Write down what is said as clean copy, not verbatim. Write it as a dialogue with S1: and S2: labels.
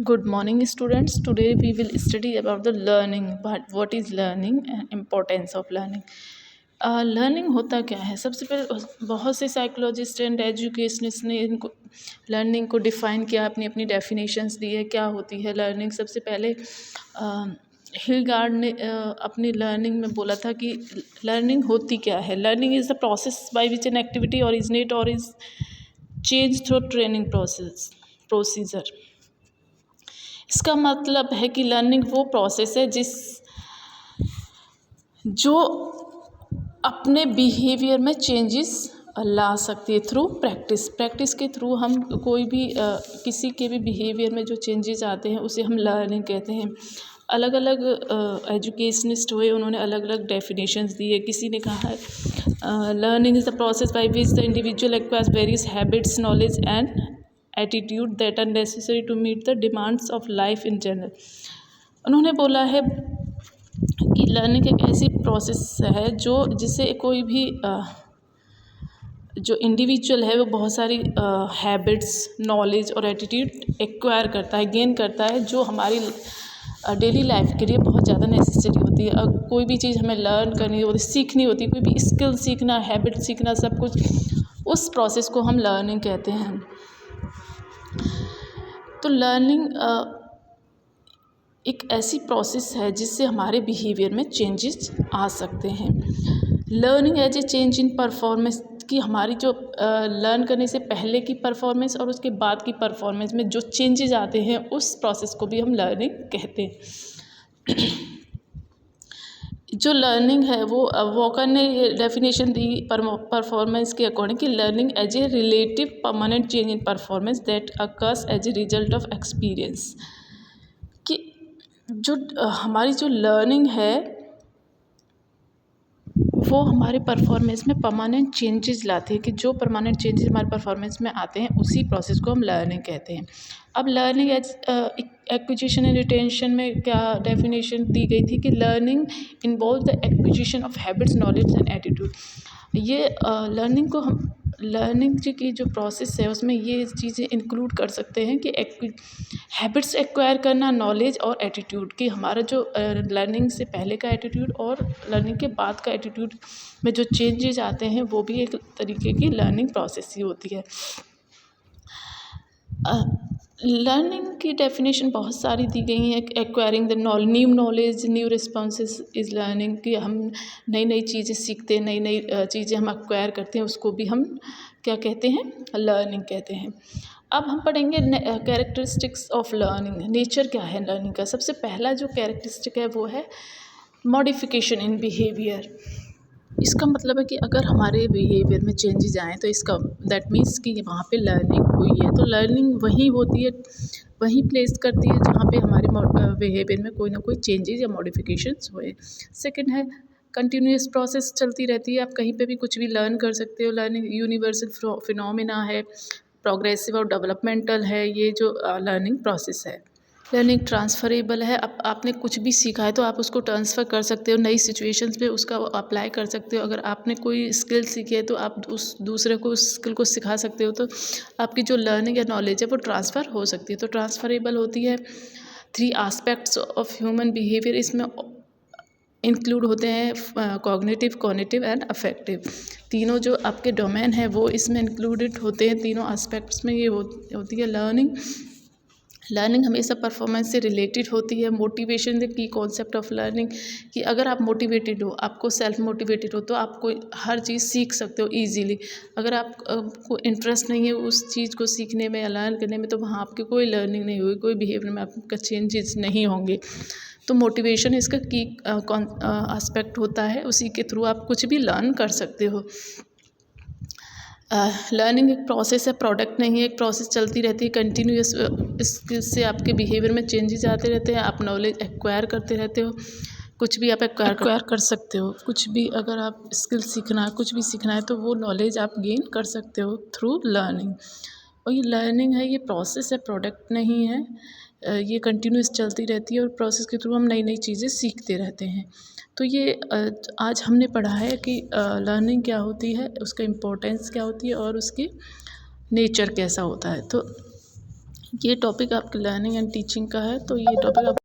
S1: Good morning, students. Today we will study about the learning. But what is learning and importance of learning? Learning होता क्या है? सबसे पहले बहुत से साइकोलॉजिस्ट एंड एजुकेशनिस्ट ने इनको लर्निंग को डिफ़ाइन किया, अपनी अपनी डेफिनेशंस दी है क्या होती है लर्निंग। सबसे पहले हिलगार्ड ने अपनी लर्निंग में बोला था कि लर्निंग होती क्या है। Learning is the process by which an activity originate और is change through training procedure. इसका मतलब है कि लर्निंग वो प्रोसेस है जो अपने बिहेवियर में चेंजेस ला सकती है थ्रू प्रैक्टिस के थ्रू। हम कोई भी किसी के भी बिहेवियर में जो चेंजेस आते हैं उसे हम लर्निंग कहते हैं। अलग अलग एजुकेशनिस्ट हुए, उन्होंने अलग अलग डेफिनेशंस दी है। किसी ने कहा है learning is the process by which the individual acquires various habits, knowledge and attitude that are necessary to meet the demands of life in general. उन्होंने बोला है कि लर्निंग एक ऐसी प्रोसेस है जिसे कोई भी जो इंडिविजुअल है वो बहुत सारी हैबिट्स, नॉलेज और एटीट्यूड एक्वायर करता है, गेन करता है, जो हमारी डेली लाइफ के लिए बहुत ज़्यादा नेसेसरी होती है। अब कोई भी चीज़ हमें लर्न करनी होती, सीखनी होती, कोई भी स्किल सीखना, हैबिट सीखना, सब कुछ उस प्रोसेस को हम लर्निंग कहते हैं। तो लर्निंग एक ऐसी प्रोसेस है जिससे हमारे बिहेवियर में चेंजेस आ सकते हैं। Learning as a change in performance, कि हमारी जो लर्न करने से पहले की परफॉर्मेंस और उसके बाद की परफॉर्मेंस में जो चेंजेस आते हैं उस प्रोसेस को भी हम लर्निंग कहते हैं। जो लर्निंग है वो वॉकर ने डेफिनेशन दी परफॉर्मेंस के अकॉर्डिंग कि learning as a relative permanent change in performance that occurs as a result of experience. कि जो हमारी जो लर्निंग है वो हमारे परफॉर्मेंस में परमानेंट चेंजेस लाती है, कि जो परमानेंट चेंजेस हमारे परफॉर्मेंस में आते हैं उसी प्रोसेस को हम लर्निंग कहते हैं। अब learning as acquisition and retention में क्या डेफिनेशन दी गई थी कि learning involve the acquisition of habits, knowledge and attitude. ये लर्निंग को हम लर्निंग की जो प्रोसेस है उसमें ये चीज़ें इंक्लूड कर सकते हैं कि हैबिट्स एक्वायर करना, नॉलेज और एटीट्यूड, कि हमारा जो लर्निंग से पहले का एटीट्यूड और लर्निंग के बाद का एटीट्यूड में जो चेंजेस आते हैं वो भी एक तरीके की लर्निंग प्रोसेस ही होती है। लर्निंग की डेफिनेशन बहुत सारी दी गई हैं। Acquiring the new knowledge, new responses is learning, कि हम नई नई चीज़ें सीखते हैं, नई नई चीज़ें हम एक्वायर करते हैं, उसको भी हम क्या कहते हैं? लर्निंग कहते हैं। अब हम पढ़ेंगे कैरेक्टरिस्टिक्स ऑफ लर्निंग। नेचर क्या है लर्निंग का? सबसे पहला जो कैरेक्टरिस्टिक है वो है मॉडिफिकेशन इन बिहेवियर। इसका मतलब है कि अगर हमारे बिहेवियर में चेंजेस आएँ तो इसका दैट मीन्स कि वहाँ पे लर्निंग हुई है। तो लर्निंग वहीं होती है, वहीं प्लेस करती है जहाँ पे हमारे बिहेवियर में कोई ना कोई चेंजेस या मॉडिफिकेशंस हुए। सेकंड है कंटिन्यूअस प्रोसेस चलती रहती है। आप कहीं पे भी कुछ भी लर्न कर सकते हो। लर्निंग यूनिवर्सल फिनोमिना है, प्रोग्रेसिव और डेवलपमेंटल है, ये जो लर्निंग प्रोसेस है। लर्निंग ट्रांसफ़रेबल है। अब आपने कुछ भी सीखा है तो आप उसको ट्रांसफ़र कर सकते हो, नई सिचुएशंस पे उसका अप्लाई कर सकते हो। अगर आपने कोई स्किल सीखी है तो आप उस दूसरे को उस स्किल को सिखा सकते हो, तो आपकी जो लर्निंग या नॉलेज है वो ट्रांसफ़र हो सकती है। तो ट्रांसफ़रेबल होती है। 3 एस्पेक्ट्स ऑफ ह्यूमन बिहेवियर इसमें इंक्लूड होते हैं, कॉग्निटिव, कॉग्निटिव एंड अफेक्टिव। तीनों जो आपके डोमेन है वो इसमें इंक्लूडेड होते हैं। तीनों एस्पेक्ट्स में ये होती है लर्निंग। लर्निंग हमेशा परफॉर्मेंस से रिलेटेड होती है। Motivation the key concept of learning, कि अगर आप मोटिवेटेड हो, आपको सेल्फ मोटिवेटेड हो तो आप कोई हर चीज़ सीख सकते हो ईजीली। अगर आपको इंटरेस्ट नहीं है उस चीज़ को सीखने में या लर्न करने में तो वहाँ आपकी कोई लर्निंग नहीं होगी, कोई बिहेवियर में आपका चेंजेस नहीं होंगे। तो मोटिवेशन इसका की एस्पेक्ट होता है, उसी के थ्रू आप कुछ भी लर्न कर सकते हो। लर्निंग एक प्रोसेस है, प्रोडक्ट नहीं है। एक प्रोसेस चलती रहती है कंटिन्यूअस। इससे आपके बिहेवियर में चेंजेस आते रहते हैं, आप नॉलेज एक्वायर करते रहते हो। कुछ भी आप एक्वायर कर सकते हो। कुछ भी अगर आप स्किल सीखना है, कुछ भी सीखना है तो वो नॉलेज आप गेन कर सकते हो थ्रू लर्निंग। और ये लर्निंग है, ये प्रोसेस है, प्रोडक्ट नहीं है। ये कंटिन्यूअस चलती रहती है और प्रोसेस के थ्रू हम नई नई चीज़ें सीखते रहते हैं। तो ये आज हमने पढ़ा है कि लर्निंग क्या होती है, उसका इम्पोर्टेंस क्या होती है और उसकी नेचर कैसा होता है। तो ये टॉपिक आपके लर्निंग एंड टीचिंग का है, तो ये टॉपिक आप